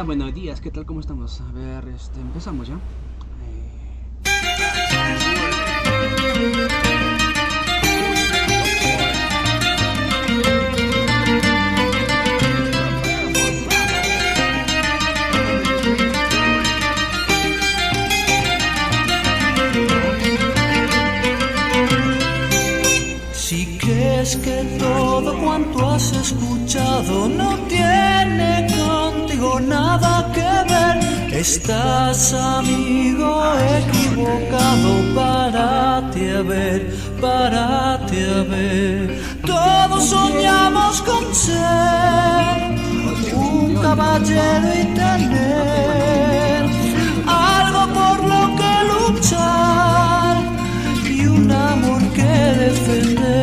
Buenos días, ¿qué tal? ¿Cómo estamos? A ver, empezamos ya. Si crees que todo cuanto has escuchado no tiene contigo nada que ver, estás, amigo, equivocado. Párate a ver, párate a ver. Todos soñamos con ser un caballero y tener algo por lo que luchar y un amor que defender.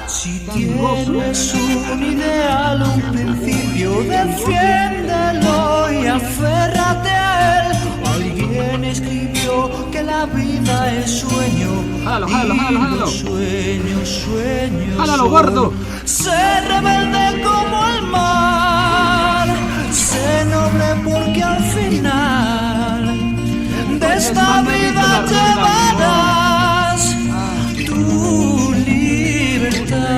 Si tienes un ideal, un principio, defiéndelo y aférrate a él. Alguien escribió que la vida es sueño. Jálalo. Sueño. Jálalo, gordo. Sé rebelde como el mar, sé noble porque al final de esta vida llevarás tu libertad.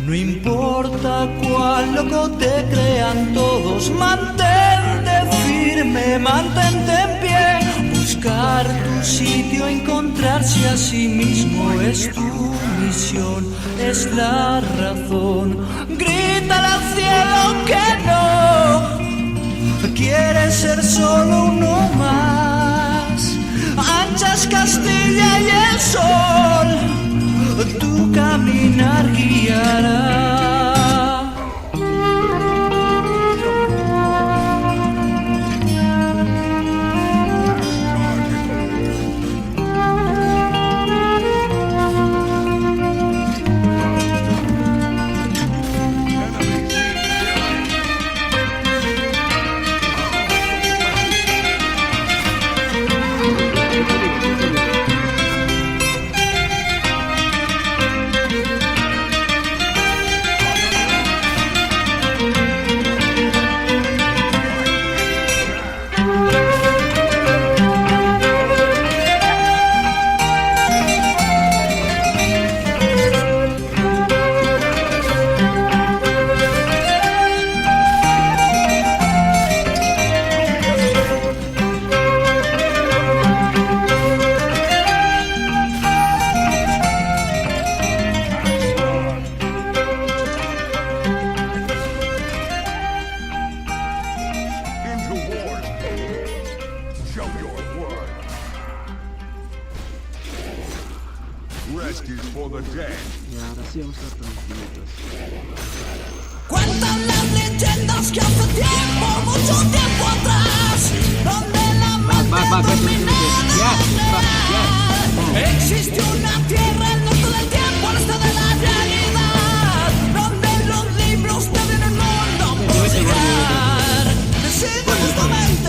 No importa cuán loco te crean todos, mantente firme, mantente en pie. Buscar tu sitio, encontrarse a sí mismo es tu misión, es la razón. Grítale al cielo que no quieres ser solo uno más. Anchas Castilla y el sol tu caminar guiará. Y ahora sí vamos a estar tranquilitos. Cuentan las leyendas que hace tiempo, mucho tiempo atrás, donde la mente dominada existe una tierra al norte del tiempo, al este de la realidad, donde los libros te den el mundo por llegar. Decide justamente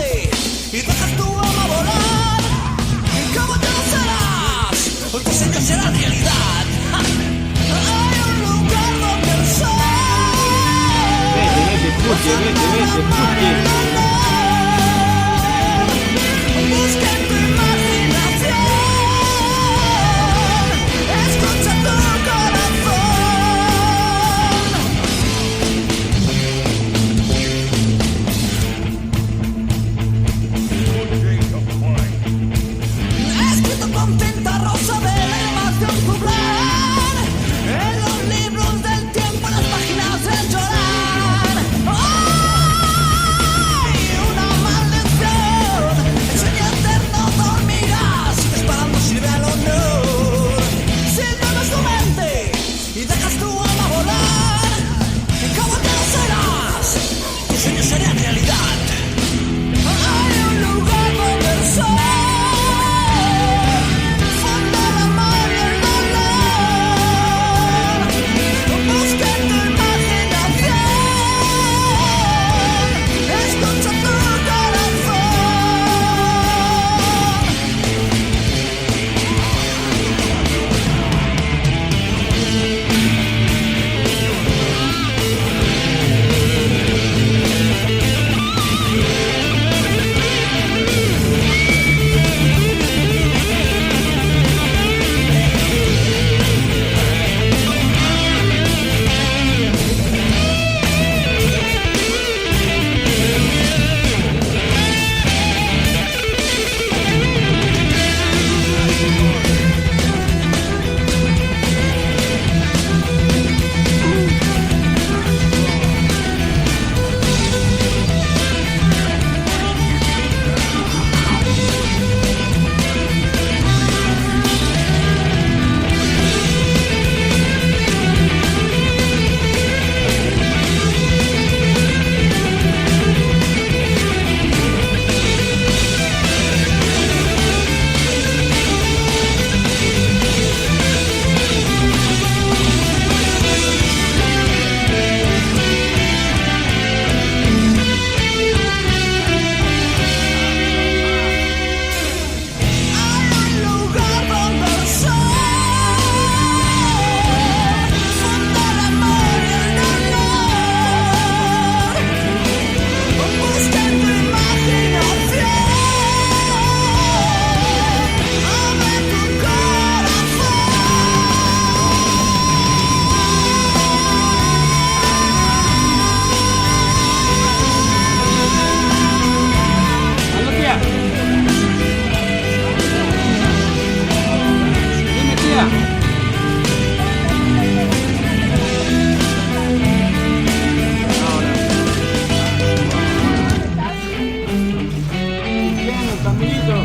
amiguito.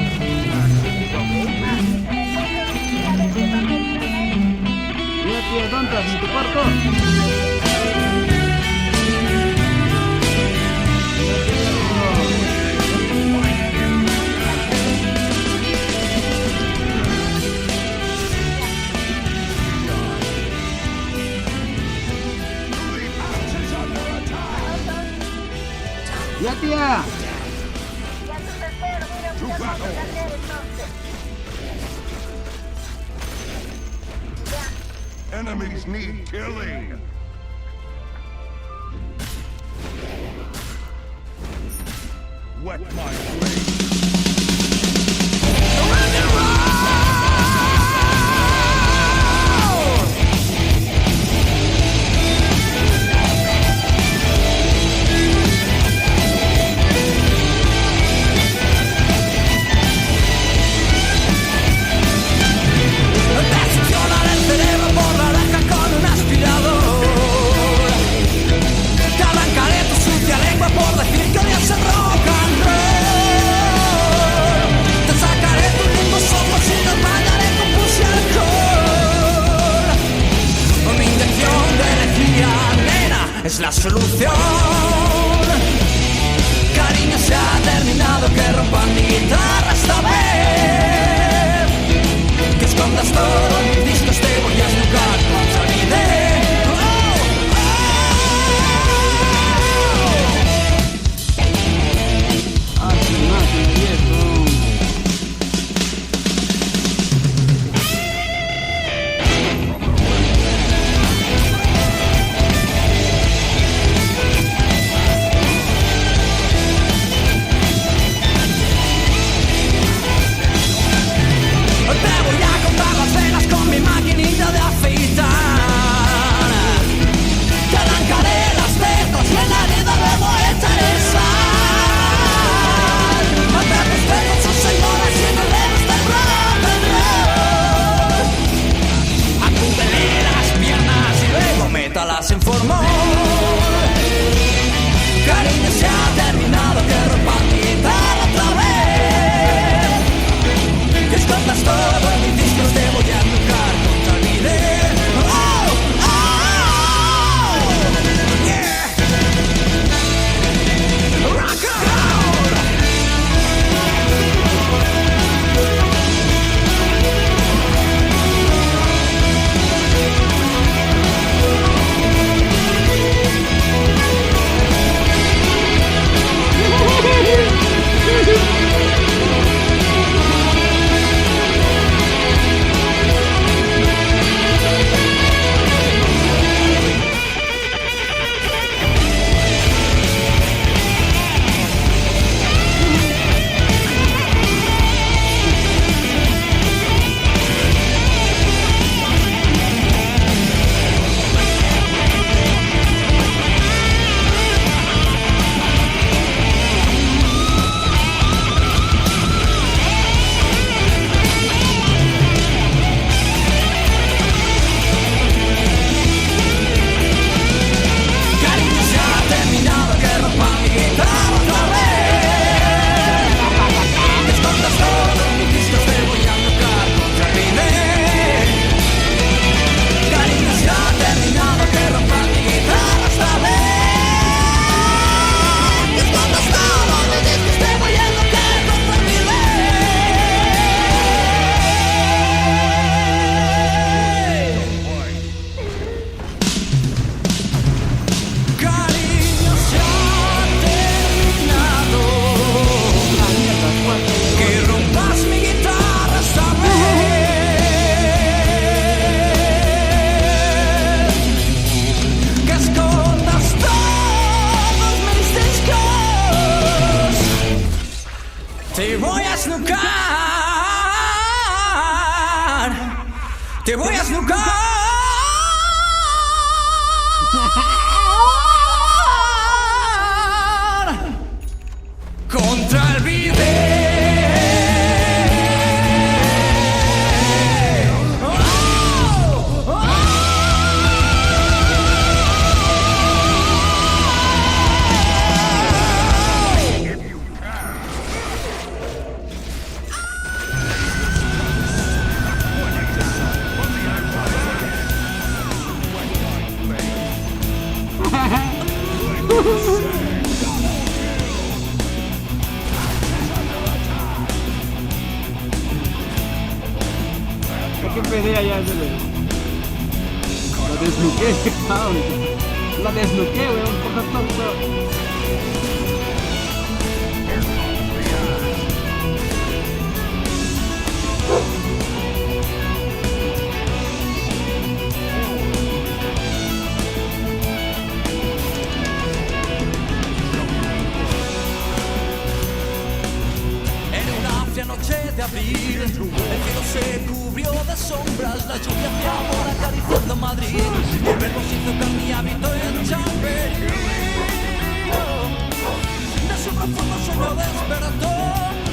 Mira, tía, ¿dónde estás? ¿En tu cuarto? ¡Ya, tía! Enemies need killing. Wet my blade. Es la solución. Cariño, se ha terminado, que rompan mi guitarra esta vez. Que escondas todo en mis discos, te voy a jugar con solidez. En formol. Cariño, se ha terminado, que rompan mi guitarra otra vez. Que escondas todo en mis discos, te voy a tocar contra mi dedo. Oh, oh, yeah. Rock and roll. Te voy a snucar. Te voy a snucar. Contra el video. pelea ya se le... La desnuqué, cabrón. La desnuqué, weón, por tanto. Noche de abril, el cielo se cubrió de sombras, la lluvia de amor acariciando Madrid, el verbo se hizo carne y habitó en Chamberí. De su profundo sueño despertó,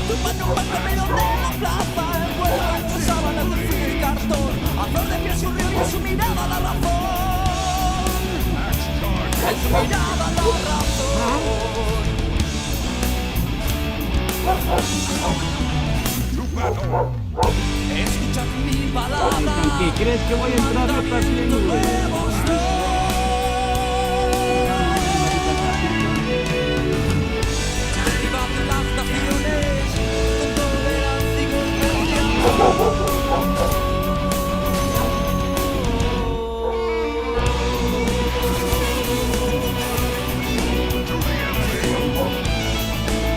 tu baño un camino de la plaza, envuelto entre sábanas de frío y cartón, a flor de piel su río y en su mirada la razón, en su mirada la razón. Escucha mi palabra. ¿Qué crees que voy a entrar a esta Arriba de las naciones, con tolerancia y con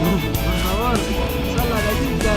por favor, sal la gallita.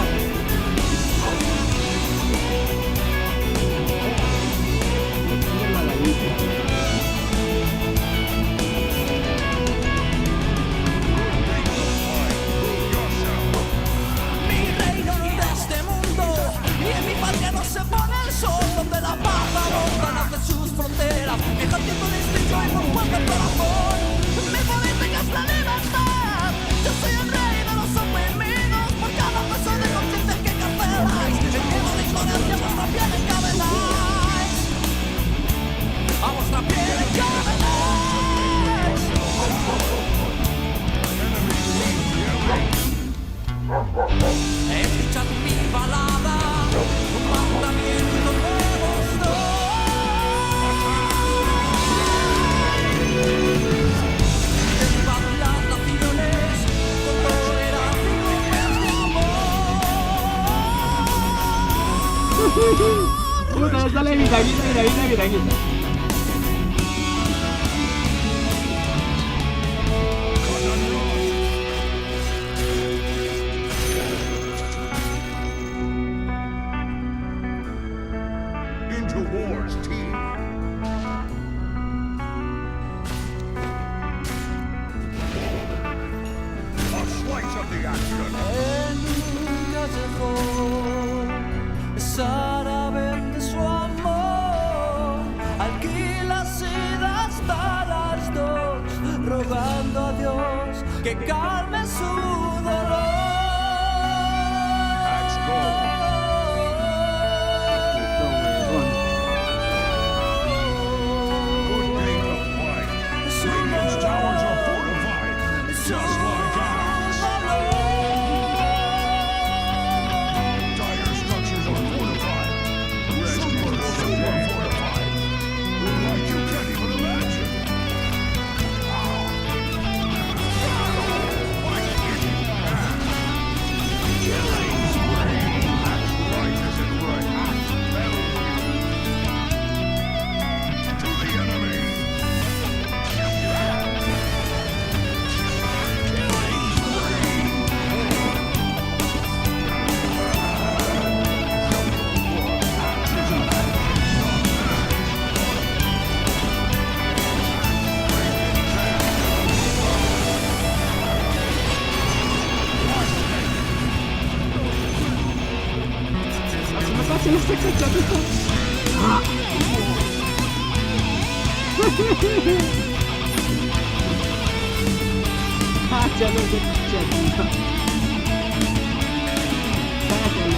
Escucha mi balada, un mandamiento nuevo derribar las naciones con tolerancia y amor. Puta, sale mi taquita. Sara vende su amor, alquila sedas para las dos, rogando a Dios que calme su dolor. Se lo está cachando. Ah. Ya lo estoy cachando. Sácalo.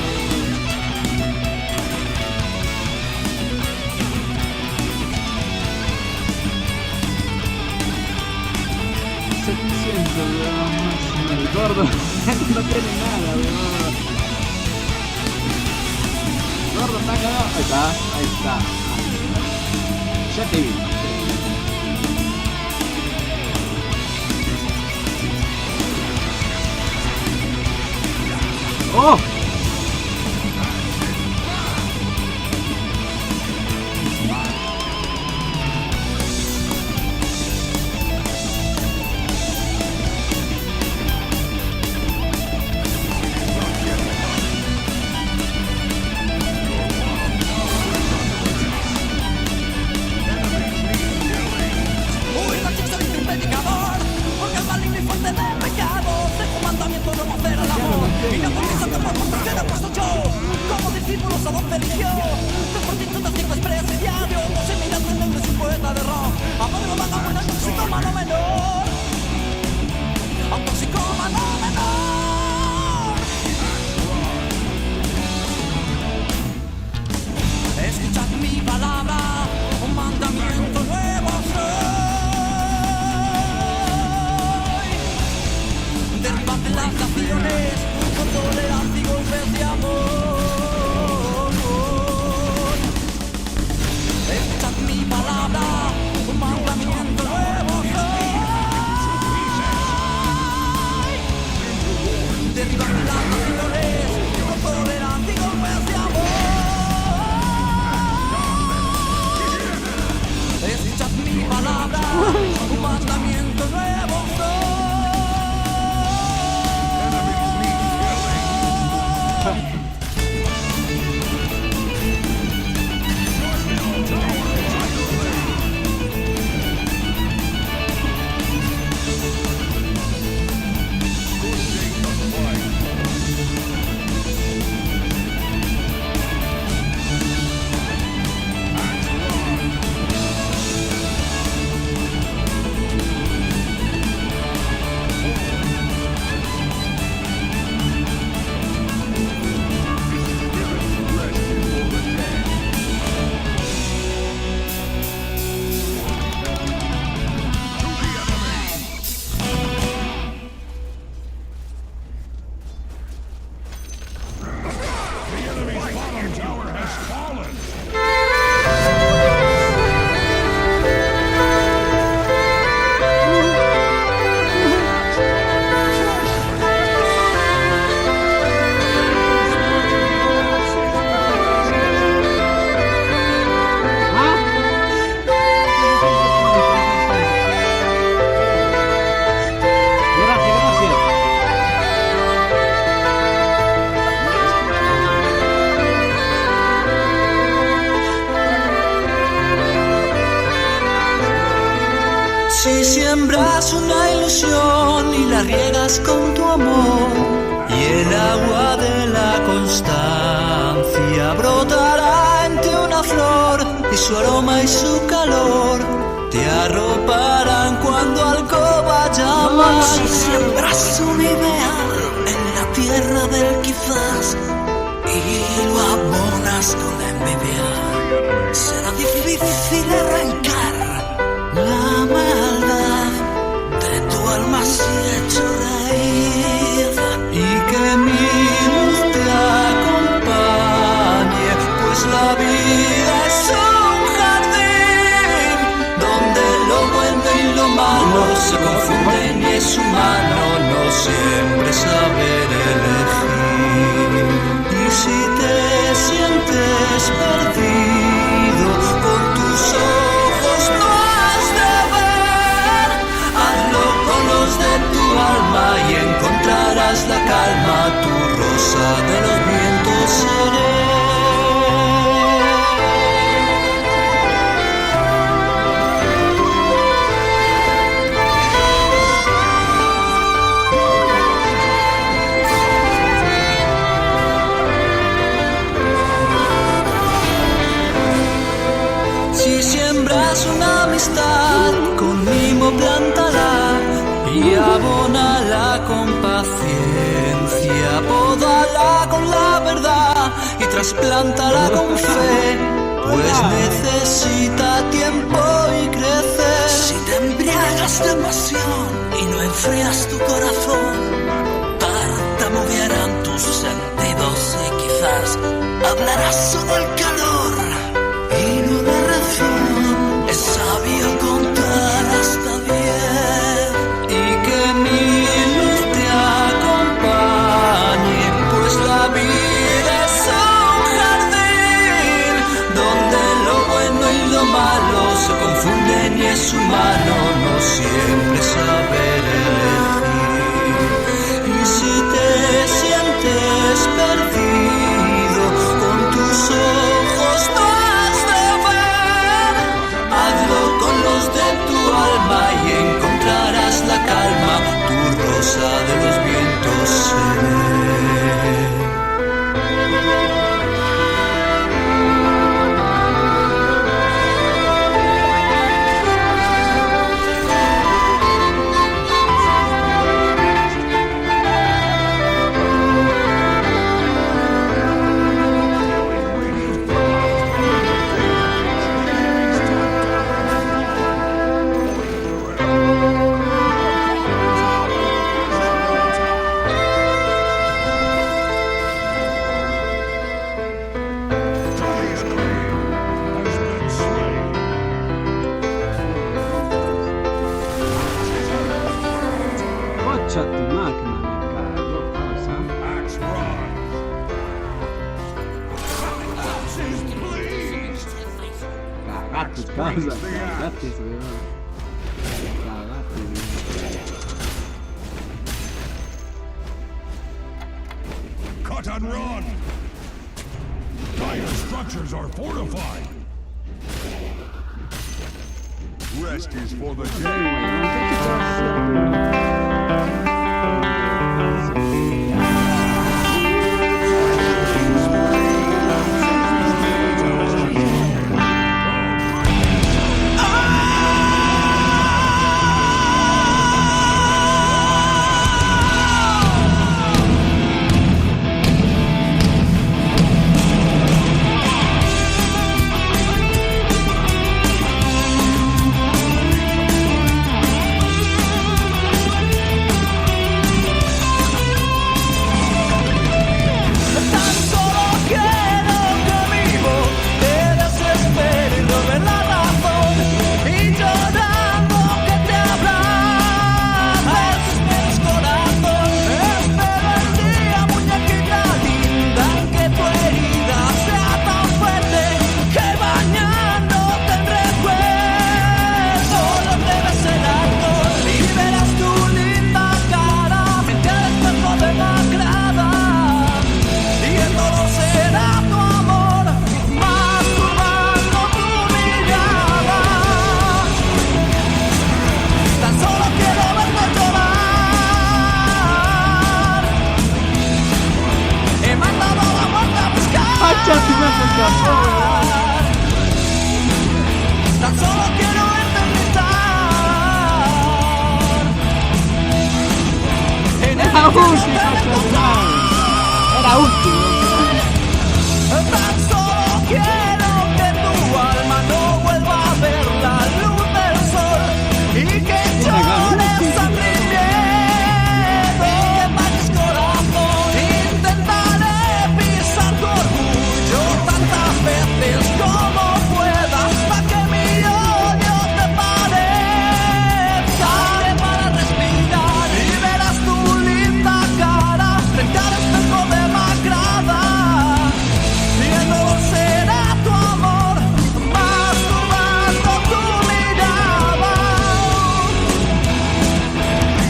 El gordo no tiene nada, weón. Gordo está cagado. Ahí está. Ya te vi. ¡Oh! no comienza tampoco porque no puesto yo. Como discípulos a donde eligió. De fortitudes que expresa diario. No se mira en el de su poeta de rock. A padre vagabundo, un toxicómano menor. A un toxicómano menor. Escuchad mi palabra, un mandamiento nuevo soy. Derribad las naciones con tolerancia y golpes de amor. Escuchad mi palabra, un mandamiento nuevo soy. Derribad las naciones con tolerancia y golpes de amor. Escuchad mi palabra, un mandamiento nuevo soy. Si siembras una ilusión y la riegas con tu amor, y el agua de la constancia brotará en ti una flor, y su aroma y su calor te arroparán cuando alcoba llamas. Si siembras una idea en la tierra del quizás y lo abonas con la envidia, será difícil arrancar la maldad de tu alma si hecho raíz, y que mi luz te acompañe, pues la vida es un jardín donde lo bueno y lo malo se confunden y es humano no siempre saber elegir. Y si te sientes perdido con tus ojos no de tu alma y encontrarás la calma, tu rosa de los vientos seré. Si siembras una amistad, con mimo plántala y abónala con paciencia, pódala con la verdad y trasplántala con fe, pues necesita tiempo y crecer. Si te embriagas de pasión y no enfrías tu corazón, tartamudearán tus sentidos y quizás hablarás solo el calor y no la razón. Es sabio contar hasta 10 y que mi luz te acompañe, pues la vida es un jardín donde lo bueno y lo malo se confunden y es humano no siempre saber elegir. Y si te sientes perdido con tus ojos Causa, cagaste, weón. Cagaste, weón. Cut and run! Dire structures are fortified! Rest is for the Sí, dead! weón, ¿qué estás haciendo? Tan solo quiero verte gritar. En el Era última, era último. tan solo quiero que tu alma no vuelva a ver la luz del sol y que llores sangre y miedo, que pagues corazón. Intentaré pisar tu orgullo tantas veces como pueda hasta que mi odio te parezca. Abre para respirar y verás tu linda cara frente al espejo demacrada. Y el dolor será tu amor, masturbando tu mirada.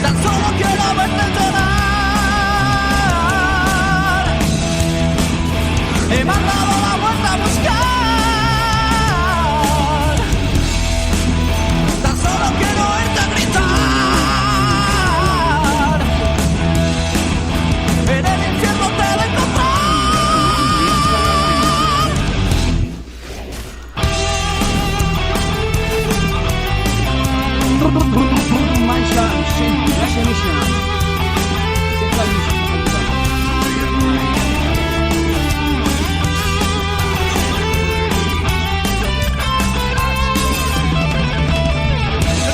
Tan solo quiero verte llorar. He mandado la vuelta a buscar. Tan solo quiero oírte gritar. En el infierno te he de encontrar. Mancha, gente, gracias, Misha.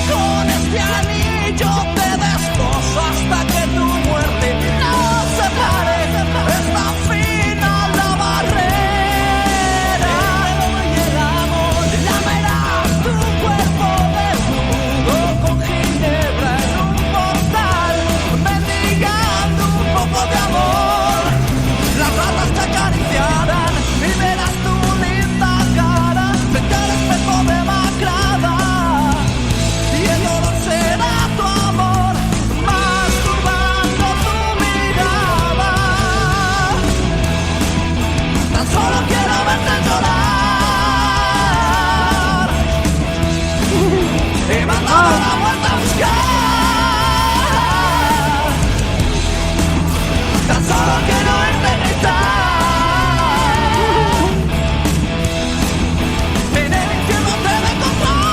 Con este anillo te desposo hasta que tu muerte nos separe. Está fina la barrera. Llegamos, lamerás tu cuerpo desnudo con ginebra en un portal, mendigando un poco de amor. Las ratas te acariciarán y verás tu linda cara frente al espejo demacrada. Y el dolor será tu amor, masturbando tu mirada. Tan solo quiero verte llorar. He mandado la vuelta a buscar. Tan solo quiero verte gritar. En el infierno te he de encontrar.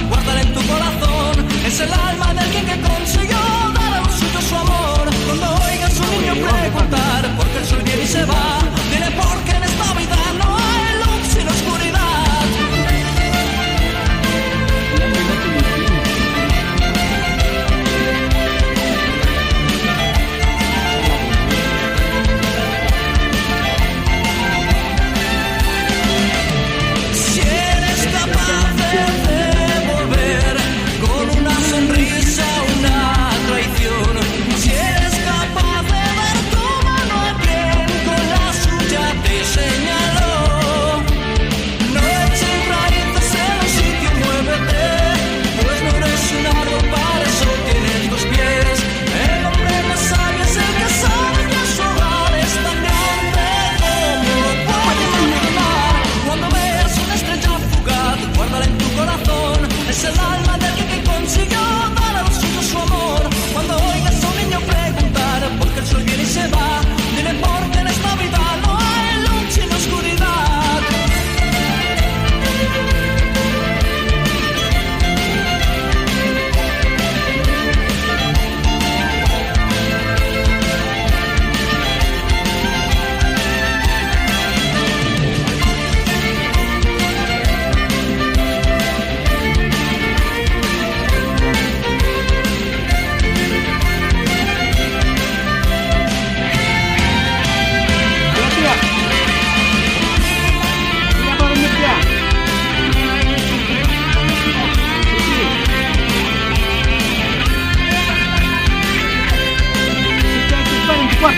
guárdala en tu corazón. Es el alma de alguien que consiguió dar a los suyos su amor. Cuando oigas a un niño preguntar por qué el sol viene y se va, dile porque en esta vida no hay luz sin oscuridad. Si eres capaz de devolver con una sonrisa una traición, si eres capaz de dar tu mano a quien con la suya te señaló, no eches raíces en un sitio, muévete, pues no eres un árbol, para eso tienes dos pies. El hombre más sabio es el que sabe que su hogar es tan grande como puede imaginar. Cuando veas una estrella fugaz, guárdala en tu corazón. Es el alma de alguien que consiguió dar a los suyos su amor. Cuando oigas a un niño preguntar por qué el sol viene y se va, dile porque en esta vida no hay luz sin oscuridad.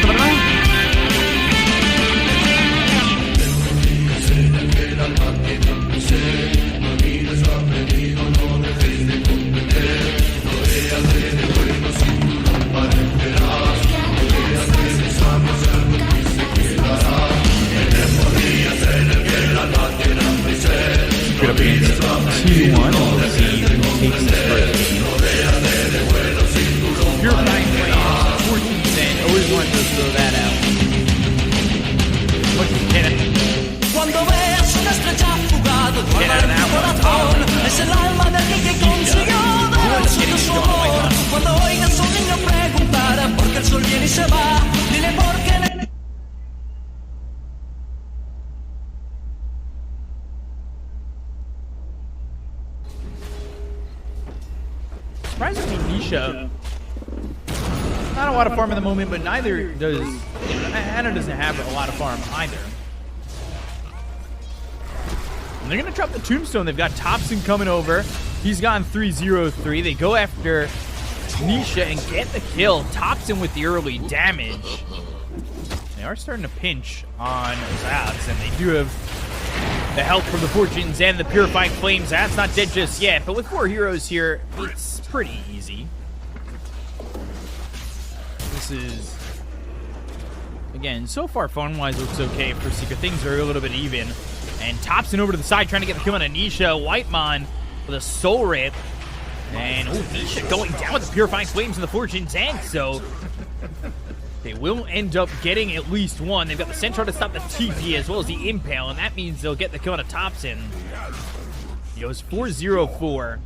¿Verdad? Could have been 2-1. We'll see who takes this first. Purifying Flames, 14%. Always wanted to throw that out. Much as can. Cuando veas una estrella fugaz, guárdala en tu corazón. Es el alma de alguien que consiguió dar a los suyos su amor. Cuando oigas a un niño preguntar por qué el sol viene y se va, dile por qué en el... Surprisingly, Nisha. Not a lot of farm at the moment, but neither does... Anna doesn't have a lot of farm either. And they're going to drop the tombstone. They've got Thompson coming over. He's gone 3-0-3. They go after Nisha and get the kill. Thompson with the early damage. They are starting to pinch on Zabs, and they do have the help from the Fortunes and the Purifying Flames. That's not dead just yet, but with 4 heroes here, it's pretty easy. This is, again, so far fun-wise looks okay for Secret. Things are a little bit even. And Thompson over to the side trying to get the kill on Anisha. Whitemon with a soul rip. And Nisha going down with the Purifying Flames and the Fortunes and so they will end up getting at least one. They've got the Centaur to stop the TP as well as the Impale, and that means they'll get the kill on Thompson. He goes 4-0-4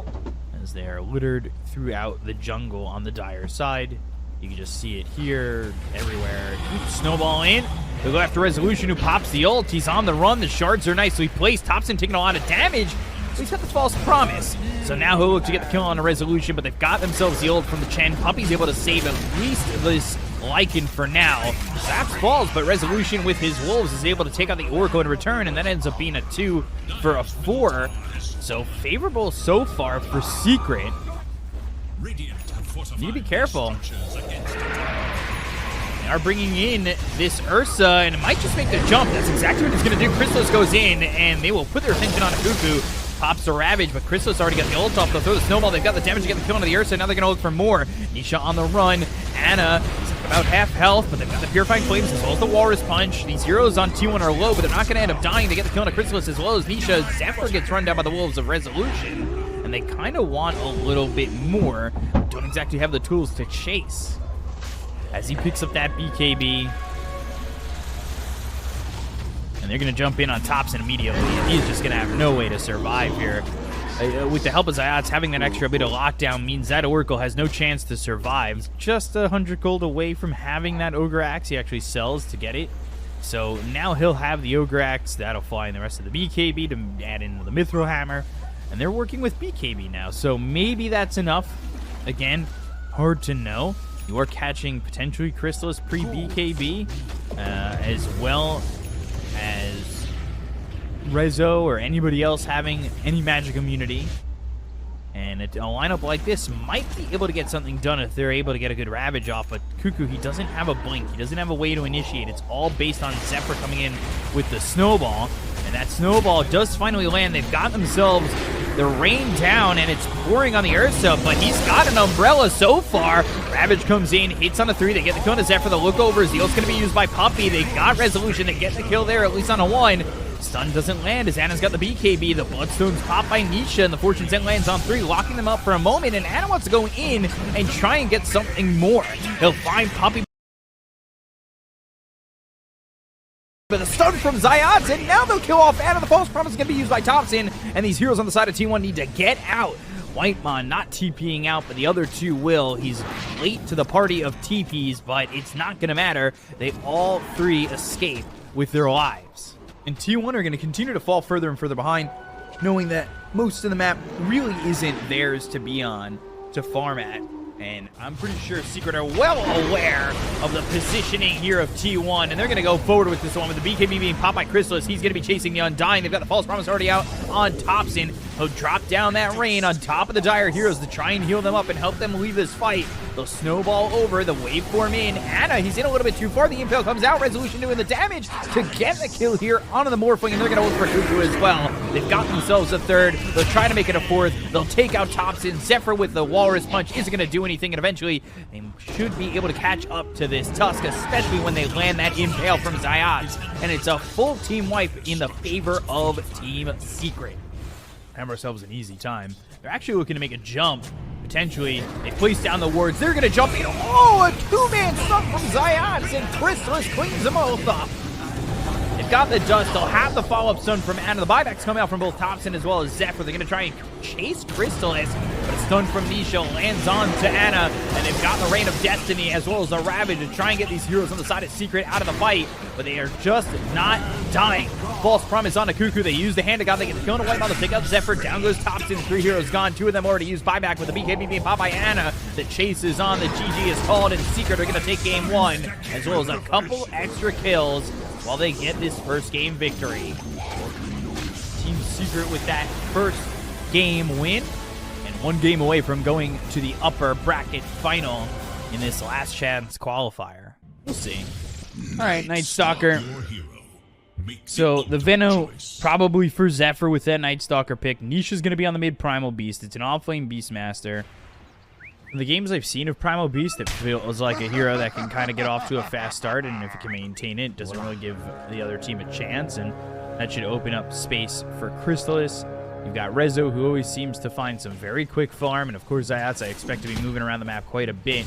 as they are littered throughout the jungle on the Dire side. You can just see it here, everywhere. Snowball in. They'll go after Resolution, who pops the ult. He's on the run. The shards are nicely placed. Thompson taking a lot of damage. He's got the false promise. So now he'll look to get the kill on a Resolution, but they've got themselves the ult from the Chen. Puppy's able to save at least this Lycan for now. Zaps falls, but Resolution with his Wolves is able to take out the Oracle in return, and that ends up being a 2 for a 4. So favorable so far for Secret. Need to be careful. They are bringing in this Ursa, and it might just make the jump. That's exactly what it's going to do. Chrysalis goes in, and they will put their attention on Cuckoo. Pops the Ravage, but Chrysalis already got the ult off. They'll throw the Snowball. They've got the damage to get the kill onto the Ursa. Now they're going to look for more. Nisha on the run. Anna is about half health, but they've got the Purifying Flames as well as the Walrus Punch. These heroes on T1 are low, but they're not going to end up dying to get the kill on Chrysalis as well as Nisha. Zephyr gets run down by the Wolves of Resolution, and they kind of want a little bit more. Don't exactly have the tools to chase. As he picks up that BKB. And they're going to jump in on Thompson immediately. And he's just going to have no way to survive here. with the help of Zayats, having that extra bit of lockdown means that Oracle has no chance to survive. Just 100 gold away from having that Ogre Axe he actually sells to get it. So now he'll have the Ogre Axe. That'll fly in the rest of the BKB to add in the Mithril Hammer. And they're working with BKB now, so maybe that's enough. Again, hard to know. You are catching potentially Crystallis pre-BKB, as well as Rezo or anybody else having any magic immunity. And a lineup like this might be able to get something done if they're able to get a good Ravage off, but Cuckoo, he doesn't have a blink. He doesn't have a way to initiate. It's all based on Zephyr coming in with the Snowball, and that Snowball does finally land. They've got themselves the rain down, and it's pouring on the Ursa, but he's got an umbrella so far. Ravage comes in, hits on a 3. They get the kill on a Zephyr. The look over, Zeal's going to be used by Puppy. They got Resolution. They get the kill there, at least on a 1. Stun doesn't land as Anna's got the BKB. The Bloodstone's popped by Nisha, and the Fortune's End lands on 3, locking them up for a moment, and Anna wants to go in and try and get something more. He'll find Puppy. But the stun from Zayats, and now they'll kill off Anna. The false promise is going to be used by Thompson, and these heroes on the side of T1 need to get out. Whitemon not TPing out, but the other two will. He's late to the party of TPs, but it's not going to matter. They all 3 escape with their lives. And T1 are going to continue to fall further and further behind, knowing that most of the map really isn't theirs to be on, to farm at. And I'm pretty sure Secret are well aware of the positioning here of T1, and they're going to go forward with this one with the BKB being popped by Crystallis. He's going to be chasing the Undying. They've got the False Promise already out on Thompson. He'll drop down that rain on top of the Dire Heroes to try and heal them up and help them leave this fight. They'll snowball over, the waveform in. Anna, he's in a little bit too far. The Impale comes out. Resolution doing the damage to get the kill here onto the Morphling, and they're going to look for Cuckoo as well. They've got themselves a 3rd. They'll try to make it a 4th. They'll take out Thompson. Zephyr with the Walrus Punch isn't going to do anything, and eventually they should be able to catch up to this Tusk, especially when they land that Impale from Zayats. And it's a full team wipe in the favor of Team Secret. Have ourselves an easy time. They're actually looking to make a jump. Potentially, they place down the wards. They're going to jump in. Oh, a 2-man stun from Zayats, and Crystallis cleans them both up. They've got the dust. They'll have the follow-up stun from Anna. The buybacks coming out from both Thompson as well as Zephyr. They're going to try and chase Crystallis, but a stun from Nisha lands on to Anna, and they've got the Rain of Destiny as well as the Ravage to try and get these heroes on the side of Secret out of the fight, but they are just not dying. False Promise on a Cuckoo. They use the Hand of God. They get the kill on a Whitemon. They'll take out Zephyr. Down goes Thompson. 3 heroes gone. 2 of them already used buyback with the BKB being popped by Anna. The chase is on. The GG is called, and Secret are going to take game 1, as well as a couple extra kills while they get this first game victory. Team Secret with that first game win, and 1 game away from going to the upper bracket final in this last chance qualifier. We'll see. All right, Night Stalker. So the Veno probably for Zephyr with that Night Stalker pick. Nisha's going to be on the mid Primal Beast. It's an All-Flame Beastmaster. In the games I've seen of Primal Beast, it feels like a hero that can kind of get off to a fast start, and if it can maintain it, doesn't really give the other team a chance, and that should open up space for Crystallis. You've got Rezo, who always seems to find some very quick farm, and of course Zayats, I expect to be moving around the map quite a bit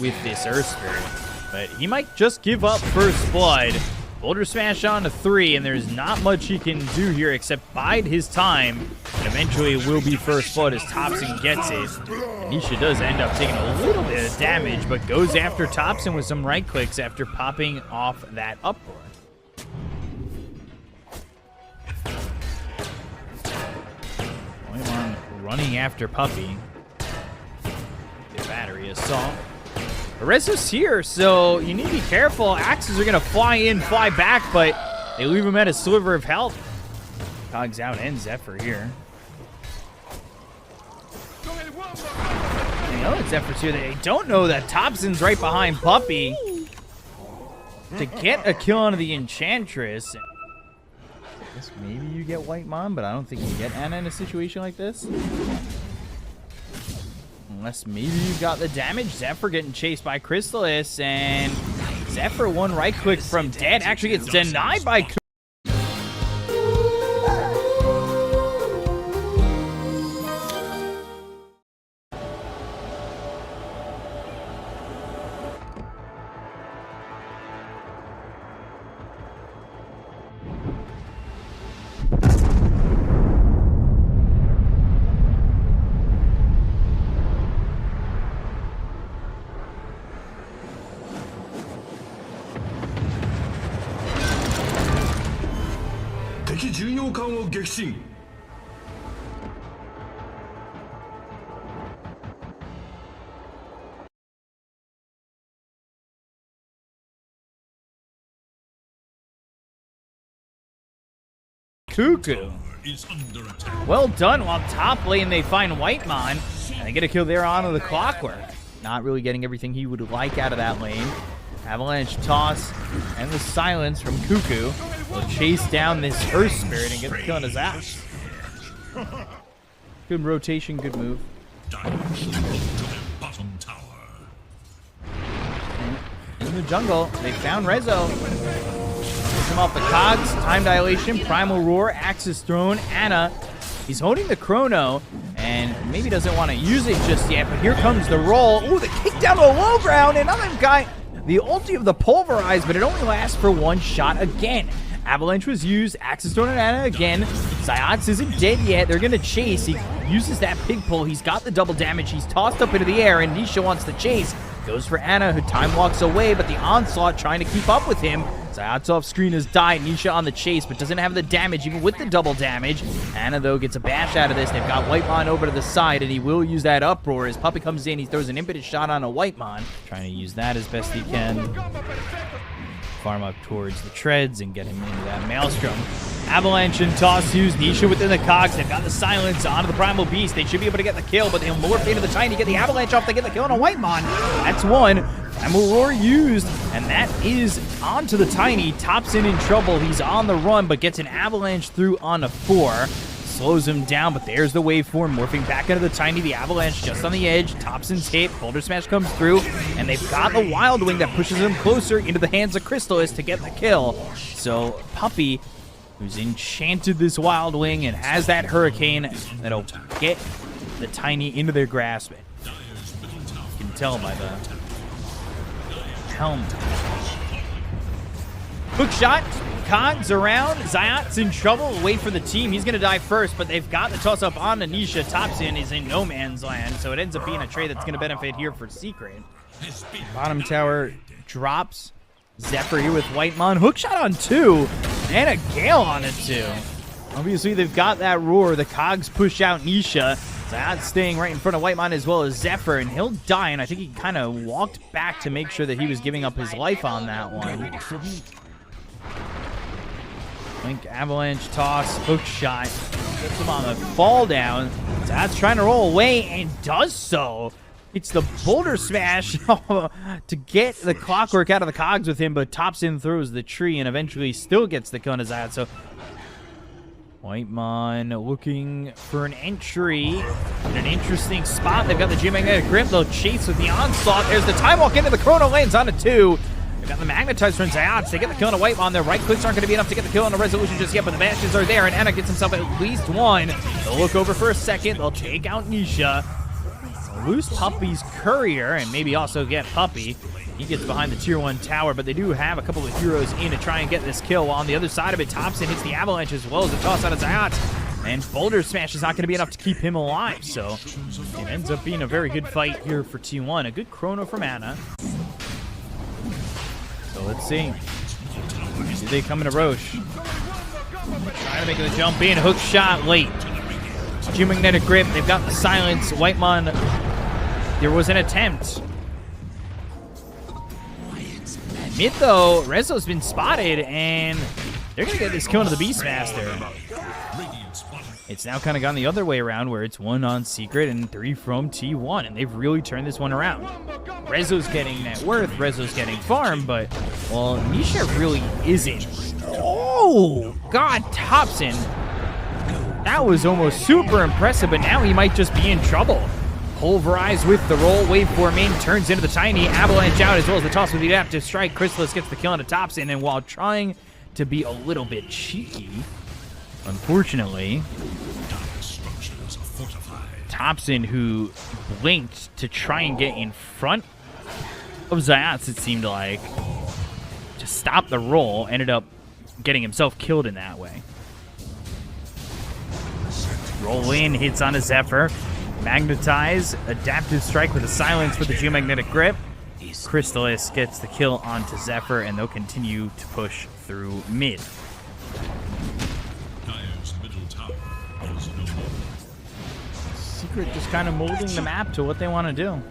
with this Earth Spirit. But he might just give up First Blood. Boulder Smash on to 3, and there's not much he can do here except bide his time, and eventually it will be First Blood as Thompson gets it. And Nisha does end up taking a little bit of damage, but goes after Thompson with some right clicks after popping off that uproar. Going on running after Puppy. The battery assault. Rezo's here, so you need to be careful. Axes are going to fly in, fly back, but they leave him at a sliver of health. Cogs out and Zephyr here. They know that Zephyr's here. They don't know that Thompson's right behind Puppy to get a kill onto the Enchantress. I guess maybe you get Whitemon, but I don't think you get Anna in a situation like this. Unless maybe you got the damage. Zephyr getting chased by Crystallis, and Zephyr 1 right click from dead actually gets denied by 决心。 Cuckoo. Well done. While top lane they find Whitemon, and they get a kill there onto the Clockwork. Not really getting everything he would like out of that lane. Avalanche toss and the silence from Cuckoo will chase down this Earth Spirit and get the kill on his ass. Good rotation, good move. In the jungle, they found Rezo. Gets him off the cogs, time dilation, primal roar, axis thrown, Ana. He's holding the chrono and maybe doesn't want to use it just yet, but here comes the roll. Ooh, the kick down to the low ground, and another guy, the ulti of the pulverize, but it only lasts for one shot again. Avalanche was used, axis thrown at Ana again. Zayats isn't dead yet, they're gonna chase. He uses that pig pull, he's got the double damage, he's tossed up into the air, and Nisha wants to chase. Goes for Ana, who time walks away, but the onslaught trying to keep up with him. Zayats off screen has died. Nisha on the chase, but doesn't have the damage, even with the double damage. Ana, though, gets a bash out of this. They've got Whitemon over to the side, and he will use that uproar. As Puppey comes in, he throws an impetus shot on a Whitemon, trying to use that as best he can. Farm up towards the treads and get him into that maelstrom. Avalanche and toss use. Nisha within the cogs. They've got the silence onto the primal beast. They should be able to get the kill, but they'll morph into the tiny, get the avalanche off. They get the kill on a Whitemon. That's one. Primal roar used, and that is onto the tiny. Topson in trouble. He's on the run, but gets an avalanche through on a 4. Slows him down, but there's the waveform morphing back into the tiny. The avalanche just on the edge. Topson's hit. Boulder Smash comes through, and they've got the Wild Wing that pushes him closer into the hands of Crystallis to get the kill. So Puppey, who's enchanted this Wild Wing and has that Hurricane that'll get the tiny into their grasp. You can tell by the helm. Hook shot. Cogs around. Zayat's in trouble. Wait for the team. He's going to die first, but they've got the toss-up on Anisha. Topson is in no man's land, so it ends up being a trade that's going to benefit here for Secret. Bottom tower drops. Zephyr here with Whitemon. Hookshot on 2, and a Gale on it, too. Obviously, they've got that roar. The Cogs push out Nisha. Zayat's staying right in front of Whitemon as well as Zephyr, and he'll die, and I think he kind of walked back to make sure that he was giving up his life on that one. Link, avalanche, toss, hook shot. Gets him on the fall down. Zayat's trying to roll away and does so. It's the Boulder Smash to get the Clockwork out of the cogs with him, but Topson throws the tree and eventually still gets the kill on Zayat. So Whitemon looking for an entry in an interesting spot. They've got the Geomagnetic Grip. They'll chase with the onslaught. There's the time walk into the Chrono lands on a 2. They've got the Magnetize from Zayats. They get the kill on a Whitemon. Their right clicks aren't going to be enough to get the kill on a Resolution just yet, but the bashes are there, and Ana gets himself at least 1. They'll look over for a second. They'll take out Nisha. They'll lose Puppey's Courier, and maybe also get Puppey. He gets behind the tier 1 tower, but they do have a couple of heroes in to try and get this kill. While on the other side of it, Topson hits the Avalanche as well as the toss out of Zayats. And Boulder Smash is not going to be enough to keep him alive, so it ends up being a very good fight here for T1. A good chrono from Ana. So let's see. Do they come into Roche? Trying to make the jump in. Hook shot late. Geomagnetic Grip. They've got the silence. Whitemon. There was an attempt. Mid though, Rezo's been spotted, and they're going to get this kill into the Beastmaster. It's now kind of gone the other way around, where it's 1 on Secret and 3 from T1, and they've really turned this one around. Rezo's getting net worth, Rezo's getting farm, but, well, Nisha really isn't. Oh, God, Topson. That was almost super impressive, but now he might just be in trouble. Pulverized with the roll, waveform in, turns into the tiny, avalanche out, as well as the toss with the adaptive strike. Crystallis gets the kill into Topson, and while trying to be a little bit cheeky, unfortunately, Topson, who blinked to try and get in front of Zayats, it seemed like, to stop the roll, ended up getting himself killed in that way. Roll in, hits on a Zephyr. Magnetize, adaptive strike with a silence with the Geomagnetic Grip. Crystallis gets the kill onto Zephyr, and they'll continue to push through mid. Dire's middle tower Secret just kind of molding the map to what they want to do.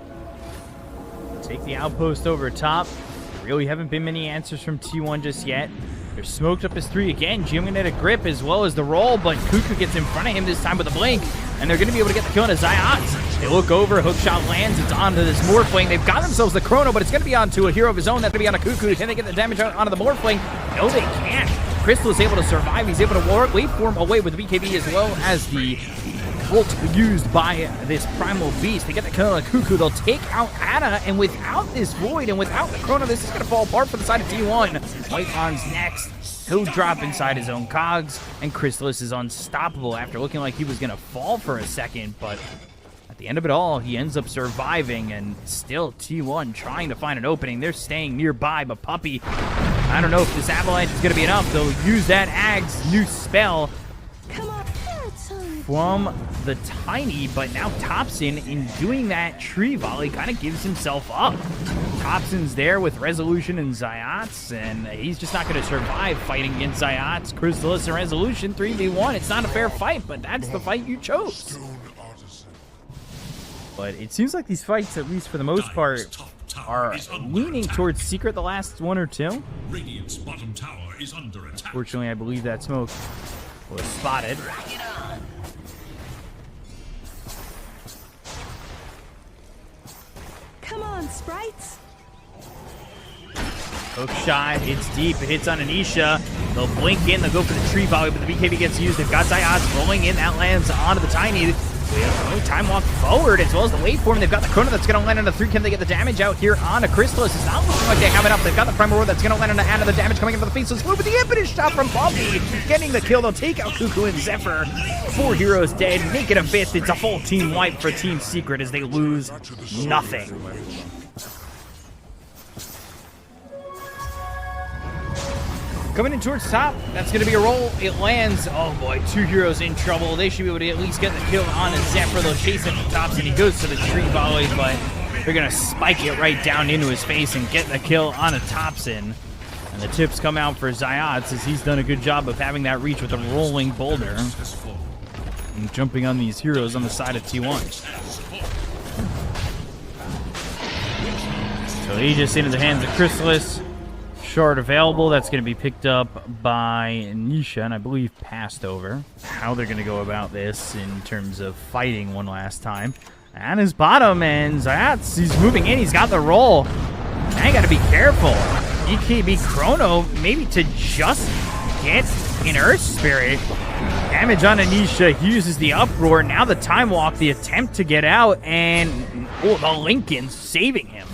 Take the outpost over top. There really haven't been many answers from T1 just yet. They're smoked up as 3 again. Gym gonna get a grip as well as the roll, but Cuckoo gets in front of him this time with a blink, and they're gonna be able to get the kill on a Zayats. They look over, hookshot lands, it's onto this Morphling. They've got themselves the Chrono, but it's gonna be onto a hero of his own. That's gonna be on a Cuckoo. Can they get the damage onto the Morphling? No, they can't. Crystal is able to survive. He's able to waveform away with the BKB as well as the ult used by this Primal Beast. They get the kill on Cuckoo. They'll take out Ana, and without this Void and without the Chrono, this is going to fall apart for the side of T1. Whitemon's next. He'll drop inside his own cogs, and Chrysalis is unstoppable after looking like he was going to fall for a second, but at the end of it all, he ends up surviving, and still T1 trying to find an opening. They're staying nearby, but Puppey, I don't know if this Avalanche is going to be enough. They'll use that Ag's new spell from the Tiny, but now Thompson, in doing that tree volley, kind of gives himself up. Thompson's there with Resolution and Zayats, and he's just not going to survive fighting against Zayats, Chrysalis, and Resolution 3v1. It's not a fair fight, but that's the fight you chose. But it seems like these fights, at least for the most part, are leaning towards Secret the last 1 or 2. Radiant's bottom tower is under attack. Fortunately, I believe that smoke was spotted. Come on, sprites. Hook shot, hits deep, it hits on Anisha. They'll blink in, they'll go for the tree volley, but the BKB gets used. They've got Zayats rolling in, that lands onto the Tiny. Time walk forward as well as the waveform. They've got the Chrono that's going to land on the 3. Can they get the damage out here on a Chrysalis? It's not looking like they have it up. They've got the Primal Roar that's going to land on the Ana. The damage coming into the Faceless Blue, but the impetus shot from Bumpy getting the kill. They'll take out Cuckoo and Zephyr. 4 heroes dead, make it a 5th. It's a full team wipe for Team Secret as they lose nothing. Coming in towards top, that's going to be a roll. It lands. Oh boy, 2 heroes in trouble. They should be able to at least get the kill on a Zephyr. They'll chase him from tops, and he goes to the tree volley, but they're going to spike it right down into his face and get the kill on a Thompson. And the tips come out for Zayats as he's done a good job of having that reach with a rolling boulder and jumping on these heroes on the side of T1. So he just into the hands of Chrysalis. Shard available. That's going to be picked up by Nisha, and I believe passed over. How they're going to go about this in terms of fighting one last time. And his bottom, and Zayats, he's moving in. He's got the roll. Now you got to be careful. BKB Chrono, maybe to just get an Earth Spirit. Damage on Anisha. He uses the Uproar. Now the Time Walk, the attempt to get out, and the Lincoln saving him.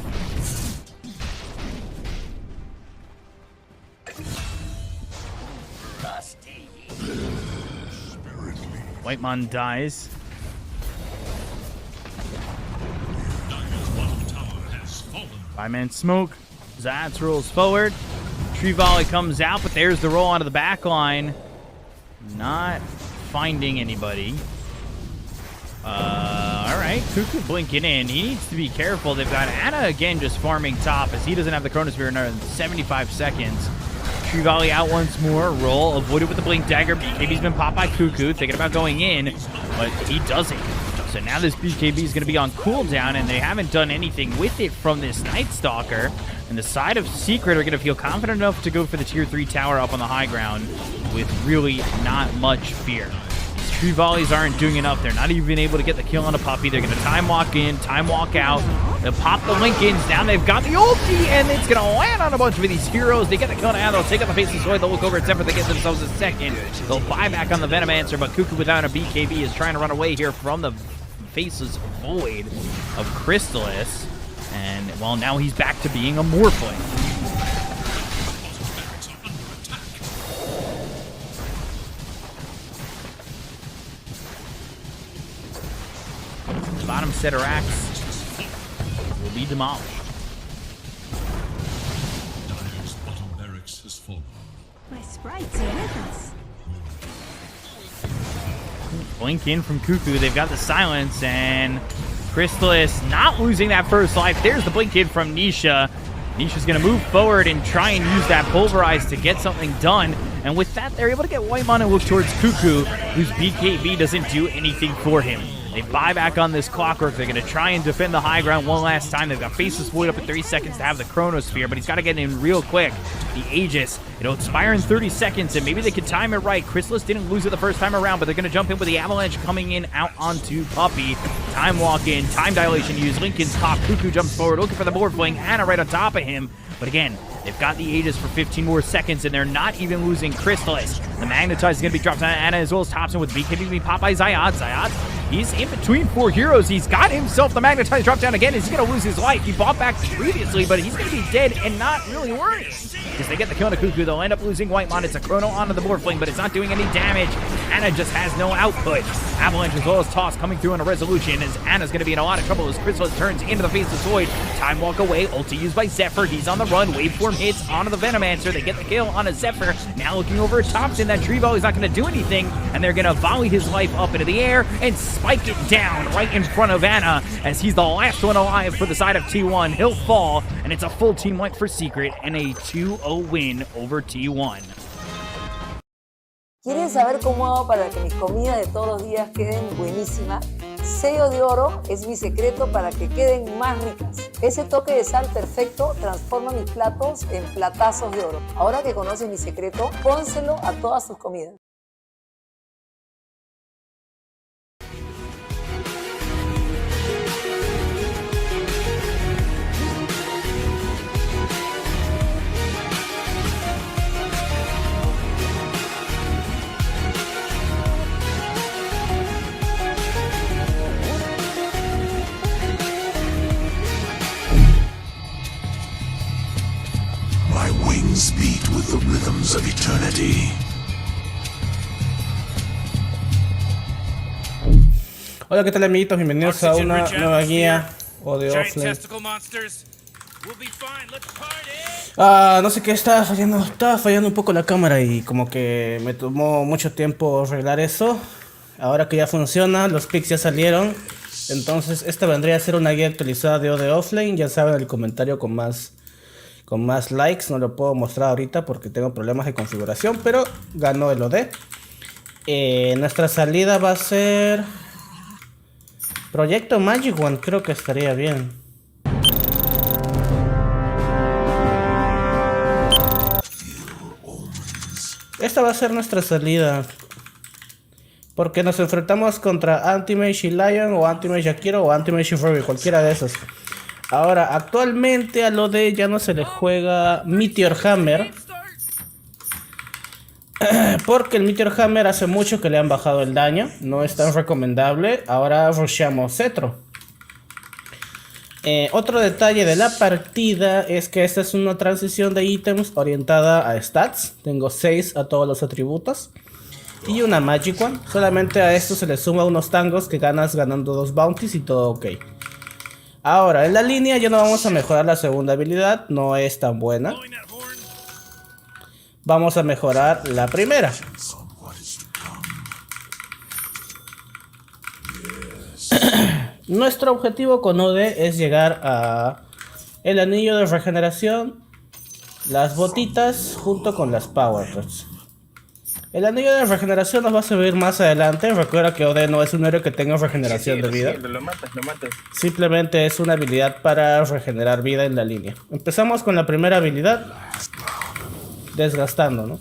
Whitemon dies. Five-man smoke. Zayats rolls forward. Tree volley comes out, but there's the roll onto the back line. Not finding anybody. Alright, Cuckoo blinking in. He needs to be careful. They've got Ana again just farming top as he doesn't have the Chronosphere in another 75 seconds. Tree volley out once more. Roll avoided with the blink dagger. BKB's been popped by Cuckoo, thinking about going in, but he doesn't. So now this BKB is going to be on cooldown, and they haven't done anything with it from this Night Stalker. And the side of Secret are going to feel confident enough to go for the tier 3 tower up on the high ground with really not much fear. These tree volleys aren't doing enough. They're not even able to get the kill on a Puppey. They're going to time walk in, time walk out. They'll pop the Lincolns. Now they've got the ulti, and it's going to land on a bunch of these heroes. They get the kill now. They'll take out the Faceless Void. They'll look over at Zephyr. They get themselves a second. They'll buy back on the Venomancer, but Cuckoo without a BKB is trying to run away here from the Faceless Void of Chrysalis. And, well, now he's back to being a Morphling. The bottom set of racks will be demolished. Dyer's bottom barracks has fallen. My sprites are with us. Blink in from Cuckoo. They've got the silence, and Chrysalis not losing that first life. There's the blink in from Nisha. Nisha's going to move forward and try and use that Pulverize to get something done. And with that, they're able to get Whitemon and look towards Cuckoo, whose BKB doesn't do anything for him. They buy back on this clockwork. They're going to try and defend the high ground one last time. They've got Faceless Void up at 3 seconds to have the Chronosphere, but he's got to get in real quick. The Aegis, it'll expire in 30 seconds, and maybe they can time it right. Chrysalis didn't lose it the first time around, but they're going to jump in with the Avalanche coming in out onto Puppey. Time walk in, time dilation used. Lincoln's top. Cuckoo jumps forward, looking for the board fling. Anna right on top of him. But again, they've got the Aegis for 15 more seconds, and they're not even losing Chrysalis. The Magnetize is going to be dropped on Anna as well as Thompson with BKB being popped by Zayat. Zayat, he's in between 4 heroes. He's got himself the Magnetize drop down again. Is he going to lose his life? He bought back previously, but he's going to be dead and not really worrying. Because they get the kill on the Cuckoo, they'll end up losing Whitemon. It's a Chrono onto the board fling, but it's not doing any damage. Anna just has no output. Avalanche as well as Toss coming through in a resolution as Anna's going to be in a lot of trouble as Chrysalis turns into the Faceless Void. Time walk away, ulti used by Zephyr. He's on the run. Waveform hits onto the Venomancer. They get the kill on a Zephyr. Now looking over at Thompson. That tree volley is not going to do anything, and they're going to volley his life up into the air and spike it down right in front of Anna as he's the last one alive for the side of T1. He'll fall, and it's a full team wipe for Secret and a 2-0 win over T1. ¿Quieren saber cómo hago para que mis comidas de todos los días queden buenísimas? Sello de oro es mi secreto para que queden más ricas. Ese toque de sal perfecto transforma mis platos en platazos de oro. Ahora que conoces mi secreto, pónselo a todas tus comidas. My wings beat with the rhythms of eternity. Hola, ¿qué tal amiguitos? Bienvenidos a una nueva guía o de offlane. No sé qué estaba fallando un poco la cámara y como que me tomó mucho tiempo arreglar eso. Ahora que ya funciona, los pics ya salieron. Entonces esta vendría a ser una guía actualizada de OD offlane. Ya saben, el comentario con más likes. No lo puedo mostrar ahorita porque tengo problemas de configuración, pero ganó el OD. Nuestra salida va a ser Proyecto Magic One, creo que estaría bien. Esta va a ser nuestra salida, porque nos enfrentamos contra Anti-Mage y Lion, o Anti-Mage Akiro, o Anti-Mage y Ruby, cualquiera de esos. Ahora, actualmente a lo de ya no se le juega Meteor Hammer, porque el Meteor Hammer hace mucho que le han bajado el daño, no es tan recomendable. Ahora rusheamos Cetro. Otro detalle de la partida es que esta es una transición de ítems orientada a stats. Tengo 6 a todos los atributos y una Magic One. Solamente a esto se le suma unos tangos que ganas ganando 2 bounties y todo ok. Ahora, en la línea ya no vamos a mejorar la segunda habilidad, no es tan buena. Vamos a mejorar la primera. Nuestro objetivo con OD es llegar a el anillo de regeneración, las botitas junto con las Power Rods. El anillo de regeneración nos va a servir más adelante. Recuerda que OD no es un héroe que tenga regeneración de vida. Lo matas. Simplemente es una habilidad para regenerar vida en la línea. Empezamos con la primera habilidad, desgastando, ¿no?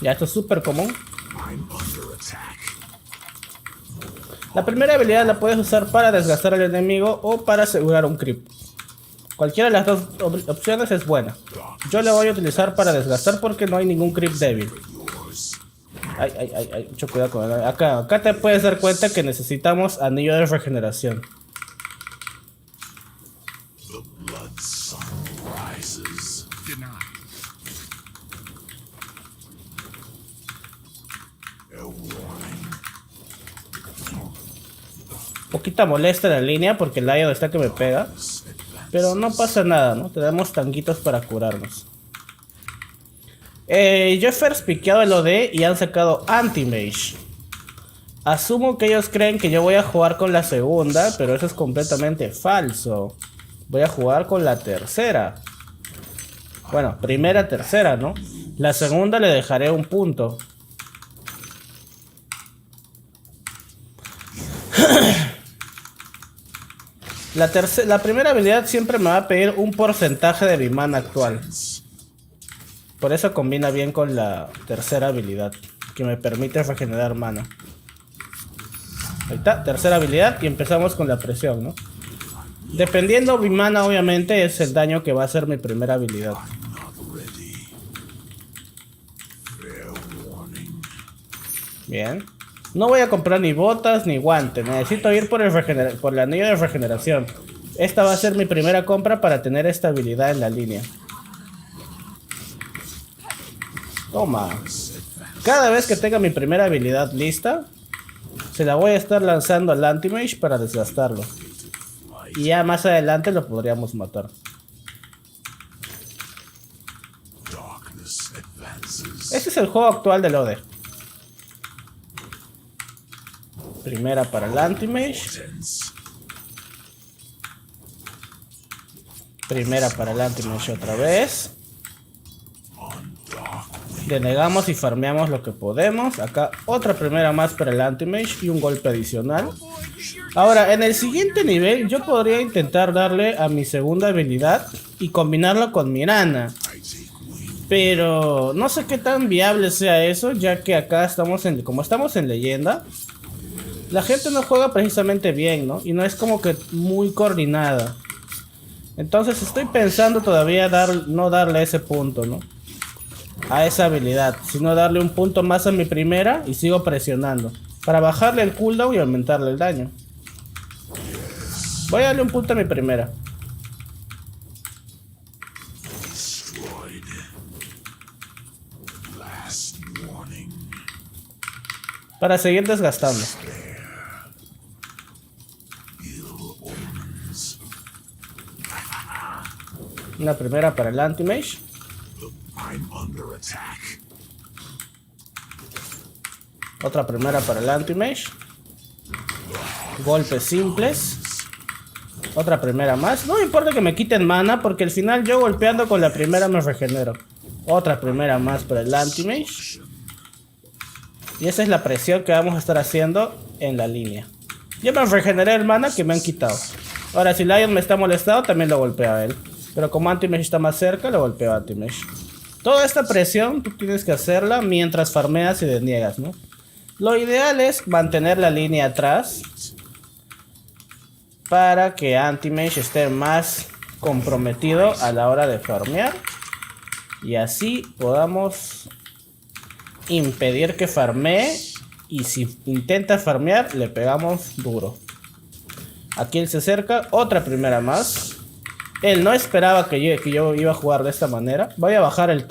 Ya, esto es súper común. La primera habilidad la puedes usar para desgastar al enemigo o para asegurar un creep. Cualquiera de las dos opciones es buena. Yo la voy a utilizar para desgastar porque no hay ningún creep débil. Ay, mucho cuidado con el... Acá te puedes dar cuenta que necesitamos anillo de regeneración. Poquita molesta la línea porque el Lion está que me pega. Pero no pasa nada, ¿no? Tenemos tanguitos para curarnos. Yo he first piqueado el OD y han sacado Anti-Mage. Asumo que ellos creen que yo voy a jugar con la segunda, pero eso es completamente falso. Voy a jugar con la tercera. Bueno, primera, tercera, ¿no? La segunda le dejaré un punto. La primera habilidad siempre me va a pedir un porcentaje de mi mana actual. Por eso combina bien con la tercera habilidad, que me permite regenerar mana. Ahí está, tercera habilidad y empezamos con la presión, ¿no? Dependiendo mi mana, obviamente, es el daño que va a hacer mi primera habilidad. Bien. No voy a comprar ni botas ni guantes. Necesito ir por el anillo de regeneración. Esta va a ser mi primera compra para tener estabilidad en la línea. Toma. Cada vez que tenga mi primera habilidad lista, se la voy a estar lanzando al anti-mage para desgastarlo. Y ya más adelante lo podríamos matar. Este es el juego actual del OD. Primera para el anti-mage. Primera para el anti-mage otra vez. Denegamos y farmeamos lo que podemos. Acá otra primera más para el anti-mage y un golpe adicional. Ahora, en el siguiente nivel yo podría intentar darle a mi segunda habilidad y combinarlo con Mirana. Pero no sé qué tan viable sea eso, ya que acá como estamos en leyenda, la gente no juega precisamente bien, ¿no? Y no es como que muy coordinada. Entonces estoy pensando todavía no darle ese punto, ¿no? A esa habilidad, sino darle un punto más a mi primera y sigo presionando para bajarle el cooldown y aumentarle el daño. Voy a darle un punto a mi primera. Para seguir desgastando. Una primera para el anti-mage. Otra primera para el anti-mage. Golpes simples. Otra primera más. No me importa que me quiten mana, porque al final yo golpeando con la primera me regenero. Otra primera más para el anti-mage. Y esa es la presión que vamos a estar haciendo en la línea. Yo me regeneré el mana que me han quitado. Ahora si Lion me está molestado, también lo golpeo a él. Pero como anti-mage está más cerca, lo golpeo a anti-mage. Toda esta presión tú tienes que hacerla mientras farmeas y deniegas, ¿no? Lo ideal es mantener la línea atrás para que anti-mage esté más comprometido a la hora de farmear. Y así podamos impedir que farmee. Y si intenta farmear, le pegamos duro. Aquí él se acerca, otra primera más. Él no esperaba que yo iba a jugar de esta manera. Voy a bajar el